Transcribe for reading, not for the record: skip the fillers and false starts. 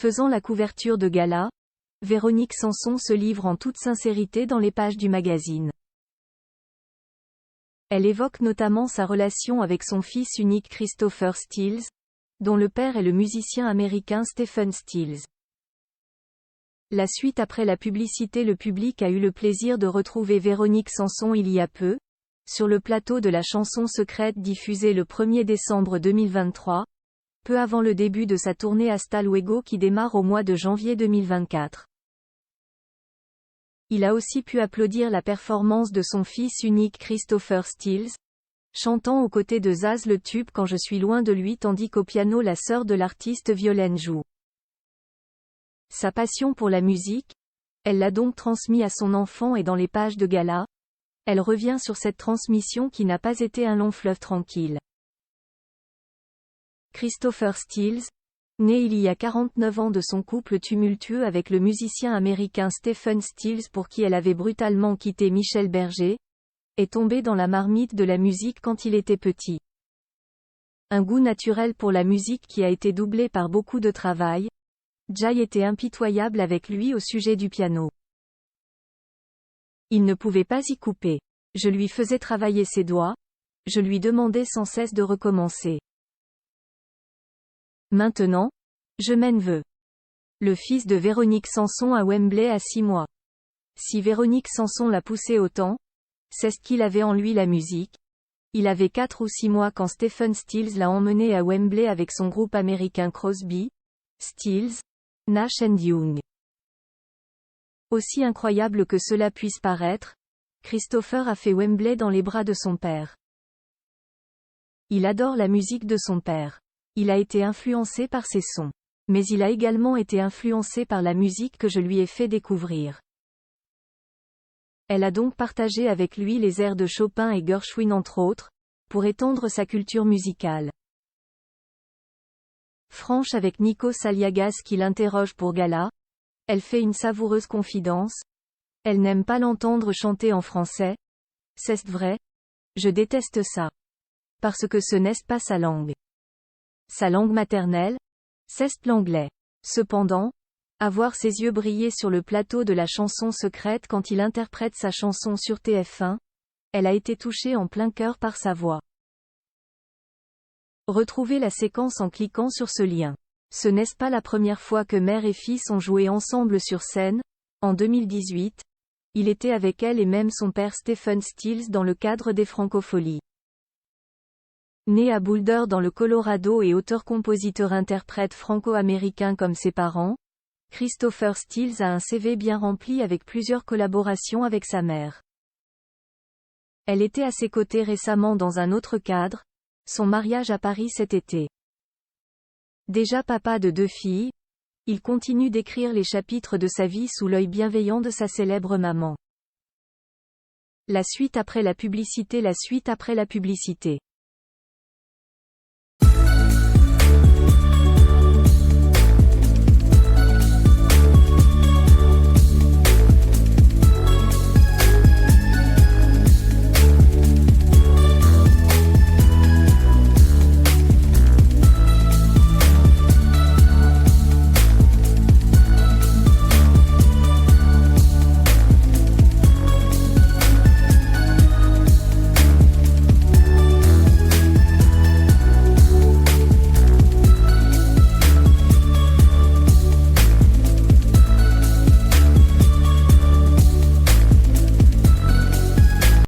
Faisant la couverture de gala, Véronique Sanson se livre en toute sincérité dans les pages du magazine. Elle évoque notamment sa relation avec son fils unique Christopher Stills, dont le père est le musicien américain Stephen Stills. La suite après la publicité, le public a eu le plaisir de retrouver Véronique Sanson il y a peu, sur le plateau de la chanson secrète diffusée le 1er décembre 2023, peu avant le début de sa tournée Hasta Luego qui démarre au mois de janvier 2024. Il a aussi pu applaudir la performance de son fils unique Christopher Stills, chantant aux côtés de Zaz le tube Quand je suis loin de lui tandis qu'au piano la sœur de l'artiste Violaine joue. Sa passion pour la musique, elle l'a donc transmis à son enfant et dans les pages de gala, elle revient sur cette transmission qui n'a pas été un long fleuve tranquille. Christopher Stills, né il y a 49 ans de son couple tumultueux avec le musicien américain Stephen Stills pour qui elle avait brutalement quitté Michel Berger, est tombé dans la marmite de la musique quand il était petit. Un goût naturel pour la musique qui a été doublé par beaucoup de travail, Jay était impitoyable avec lui au sujet du piano. Il ne pouvait pas y couper. Je lui faisais travailler ses doigts, je lui demandais sans cesse de recommencer. Maintenant, je m'en veux. Le fils de Véronique Sanson à Wembley à 6 mois. Si Véronique Sanson l'a poussé autant, c'est ce qu'il avait en lui la musique. Il avait 4 ou 6 mois quand Stephen Stills l'a emmené à Wembley avec son groupe américain Crosby, Stills, Nash & Young. Aussi incroyable que cela puisse paraître, Christopher a fait Wembley dans les bras de son père. Il adore la musique de son père. Il a été influencé par ses sons. Mais il a également été influencé par la musique que je lui ai fait découvrir. Elle a donc partagé avec lui les airs de Chopin et Gershwin entre autres, pour étendre sa culture musicale. Franche avec Nico Saliagas qui l'interroge pour gala, elle fait une savoureuse confidence. Elle n'aime pas l'entendre chanter en français. C'est vrai. Je déteste ça. Parce que ce n'est pas sa langue. Sa langue maternelle, c'est l'anglais. Cependant, à voir ses yeux briller sur le plateau de la chanson secrète quand il interprète sa chanson sur TF1, elle a été touchée en plein cœur par sa voix. Retrouvez la séquence en cliquant sur ce lien. Ce n'est pas la première fois que mère et fils ont joué ensemble sur scène. En 2018, il était avec elle et même son père Stephen Stills dans le cadre des Francopholies. Né à Boulder dans le Colorado et auteur-compositeur-interprète franco-américain comme ses parents, Christopher Stills a un CV bien rempli avec plusieurs collaborations avec sa mère. Elle était à ses côtés récemment dans un autre cadre, son mariage à Paris cet été. Déjà papa de 2 filles, il continue d'écrire les chapitres de sa vie sous l'œil bienveillant de sa célèbre maman. La suite après la publicité.